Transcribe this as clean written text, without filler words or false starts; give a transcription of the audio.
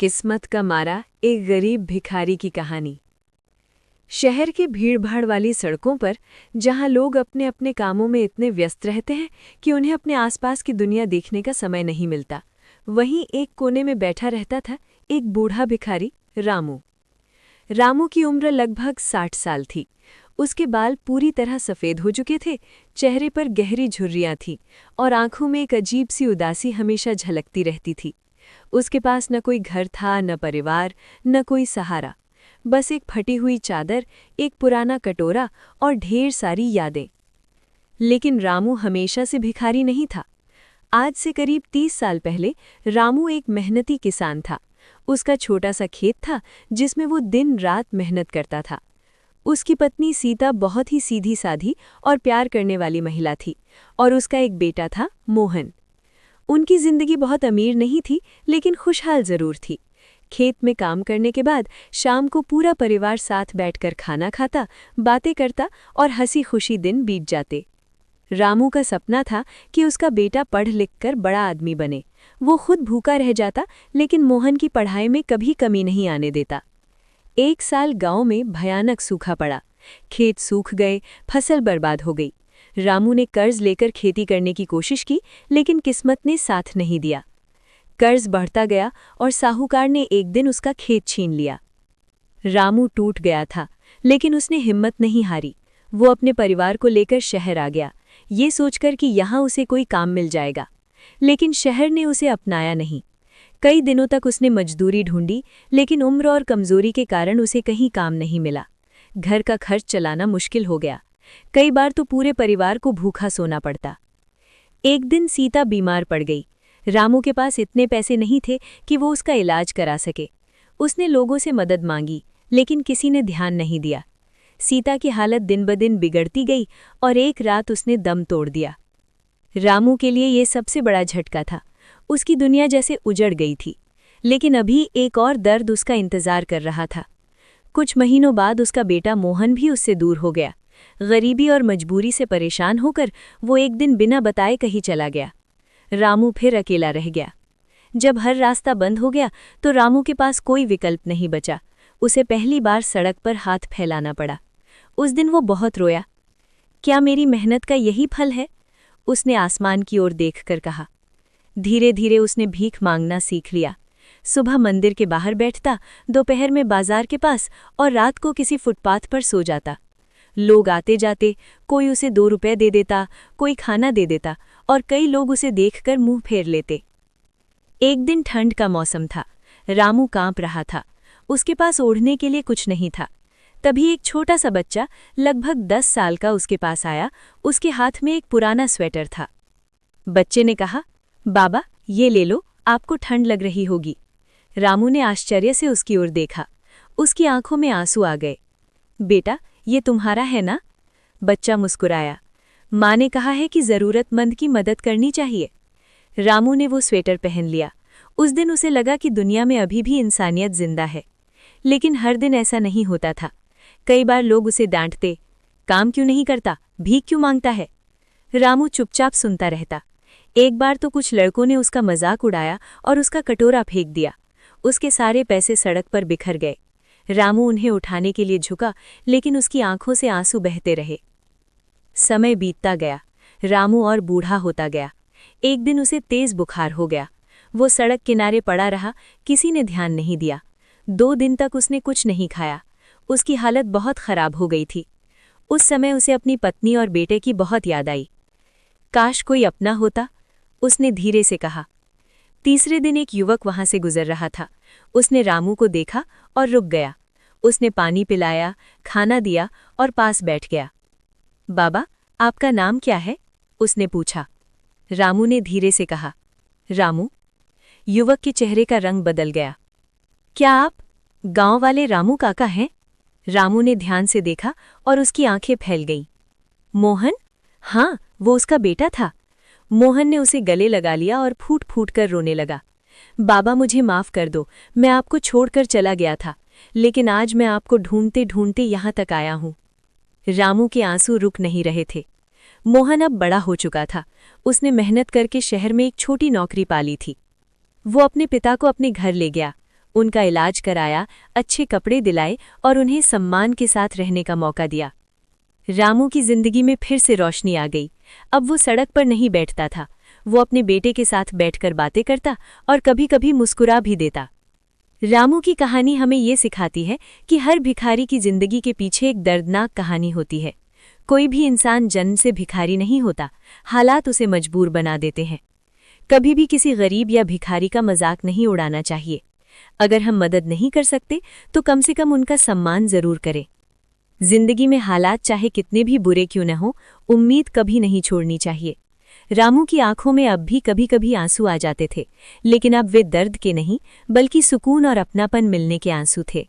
किस्मत का मारा एक गरीब भिखारी की कहानी। शहर की भीड़भाड़ वाली सड़कों पर जहां लोग अपने अपने कामों में इतने व्यस्त रहते हैं कि उन्हें अपने आसपास की दुनिया देखने का समय नहीं मिलता, वहीं एक कोने में बैठा रहता था एक बूढ़ा भिखारी रामू। रामू की उम्र लगभग 60 साल थी। उसके बाल पूरी तरह सफ़ेद हो चुके थे, चेहरे पर गहरी झुर्रियां थीं और आंखों में एक अजीब सी उदासी हमेशा झलकती रहती थी। उसके पास न कोई घर था, न परिवार, न कोई सहारा, बस एक फटी हुई चादर, एक पुराना कटोरा और ढेर सारी यादें। लेकिन रामू हमेशा से भिखारी नहीं था। आज से करीब 30 साल पहले रामू एक मेहनती किसान था। उसका छोटा सा खेत था जिसमें वो दिन रात मेहनत करता था। उसकी पत्नी सीता बहुत ही सीधी साधी और प्यार करने वाली महिला थी और उसका एक बेटा था मोहन। उनकी जिंदगी बहुत अमीर नहीं थी, लेकिन खुशहाल जरूर थी। खेत में काम करने के बाद शाम को पूरा परिवार साथ बैठकर खाना खाता, बातें करता और हंसी खुशी दिन बीत जाते। रामू का सपना था कि उसका बेटा पढ़ लिख कर बड़ा आदमी बने। वो खुद भूखा रह जाता, लेकिन मोहन की पढ़ाई में कभी कमी नहीं आने देता। एक साल गांव में भयानक सूखा पड़ा। खेत सूख गए, फसल बर्बाद हो गई। रामू ने कर्ज लेकर खेती करने की कोशिश की, लेकिन किस्मत ने साथ नहीं दिया। कर्ज बढ़ता गया और साहूकार ने एक दिन उसका खेत छीन लिया। रामू टूट गया था, लेकिन उसने हिम्मत नहीं हारी। वो अपने परिवार को लेकर शहर आ गया, ये सोचकर कि यहाँ उसे कोई काम मिल जाएगा। लेकिन शहर ने उसे अपनाया नहीं। कई दिनों तक उसने मजदूरी ढूंढी, लेकिन उम्र और कमजोरी के कारण उसे कहीं काम नहीं मिला। घर का खर्च चलाना मुश्किल हो गया। कई बार तो पूरे परिवार को भूखा सोना पड़ता। एक दिन सीता बीमार पड़ गई। रामू के पास इतने पैसे नहीं थे कि वो उसका इलाज करा सके। उसने लोगों से मदद मांगी, लेकिन किसी ने ध्यान नहीं दिया। सीता की हालत दिन ब दिन बिगड़ती गई और एक रात उसने दम तोड़ दिया। रामू के लिए ये सबसे बड़ा झटका था। उसकी दुनिया जैसे उजड़ गई थी। लेकिन अभी एक और दर्द उसका इंतजार कर रहा था। कुछ महीनों बाद उसका बेटा मोहन भी उससे दूर हो गया। गरीबी और मजबूरी से परेशान होकर वो एक दिन बिना बताए कहीं चला गया। रामू फिर अकेला रह गया। जब हर रास्ता बंद हो गया तो रामू के पास कोई विकल्प नहीं बचा। उसे पहली बार सड़क पर हाथ फैलाना पड़ा। उस दिन वो बहुत रोया। क्या मेरी मेहनत का यही फल है? उसने आसमान की ओर देखकर कहा। धीरे धीरे उसने भीख मांगना सीख लिया। सुबह मंदिर के बाहर बैठता, दोपहर में बाजार के पास और रात को किसी फुटपाथ पर सो जाता। लोग आते जाते, कोई उसे 2 रुपए दे देता, कोई खाना दे देता और कई लोग उसे देखकर मुंह फेर लेते। एक दिन ठंड का मौसम था। रामू कांप रहा था। उसके पास ओढ़ने के लिए कुछ नहीं था। तभी एक छोटा सा बच्चा लगभग 10 साल का उसके पास आया। उसके हाथ में एक पुराना स्वेटर था। बच्चे ने कहा, बाबा ये ले लो, आपको ठंड लग रही होगी। रामू ने आश्चर्य से उसकी ओर देखा। उसकी आंखों में आंसू आ गए। बेटा ये तुम्हारा है ना? बच्चा मुस्कुराया। माँ ने कहा है कि जरूरतमंद की मदद करनी चाहिए। रामू ने वो स्वेटर पहन लिया। उस दिन उसे लगा कि दुनिया में अभी भी इंसानियत जिंदा है। लेकिन हर दिन ऐसा नहीं होता था। कई बार लोग उसे डांटते, काम क्यों नहीं करता, भीख क्यों मांगता है? रामू चुपचाप सुनता रहता। एक बार तो कुछ लड़कों ने उसका मजाक उड़ाया और उसका कटोरा फेंक दिया। उसके सारे पैसे सड़क पर बिखर गए। रामू उन्हें उठाने के लिए झुका, लेकिन उसकी आंखों से आंसू बहते रहे। समय बीतता गया। रामू और बूढ़ा होता गया। एक दिन उसे तेज बुखार हो गया। वो सड़क किनारे पड़ा रहा, किसी ने ध्यान नहीं दिया। 2 दिन तक उसने कुछ नहीं खाया। उसकी हालत बहुत खराब हो गई थी। उस समय उसे अपनी पत्नी और बेटे की बहुत याद आई। काश कोई अपना होता, उसने धीरे से कहा। तीसरे दिन एक युवक वहां से गुजर रहा था। उसने रामू को देखा और रुक गया। उसने पानी पिलाया, खाना दिया और पास बैठ गया। बाबा आपका नाम क्या है? उसने पूछा। रामू ने धीरे से कहा, रामू। युवक के चेहरे का रंग बदल गया। क्या आप गांव वाले रामू काका हैं? रामू ने ध्यान से देखा और उसकी आंखें फैल गईं। मोहन? हाँ, वो उसका बेटा था। मोहन ने उसे गले लगा लिया और फूट फूट कर रोने लगा। बाबा मुझे माफ कर दो, मैं आपको छोड़कर चला गया था, लेकिन आज मैं आपको ढूंढते ढूंढते यहाँ तक आया हूँ। रामू के आंसू रुक नहीं रहे थे। मोहन अब बड़ा हो चुका था। उसने मेहनत करके शहर में एक छोटी नौकरी पाली थी। वो अपने पिता को अपने घर ले गया। उनका इलाज कराया, अच्छे कपड़े दिलाए और उन्हें सम्मान के साथ रहने का मौका दिया। रामू की जिंदगी में फिर से रोशनी आ गई। अब वो सड़क पर नहीं बैठता था, वो अपने बेटे के साथ बैठकर बातें करता और कभी-कभी मुस्कुरा भी देता। रामू की कहानी हमें ये सिखाती है कि हर भिखारी की जिंदगी के पीछे एक दर्दनाक कहानी होती है। कोई भी इंसान जन्म से भिखारी नहीं होता, हालात उसे मजबूर बना देते हैं। कभी भी किसी गरीब या भिखारी का मजाक नहीं उड़ाना चाहिए। अगर हम मदद नहीं कर सकते तो कम से कम उनका सम्मान जरूर करें। जिंदगी में हालात चाहे कितने भी बुरे क्यों न हो, उम्मीद कभी नहीं छोड़नी चाहिए। रामू की आंखों में अब भी कभी कभी आंसू आ जाते थे, लेकिन अब वे दर्द के नहीं बल्कि सुकून और अपनापन मिलने के आंसू थे।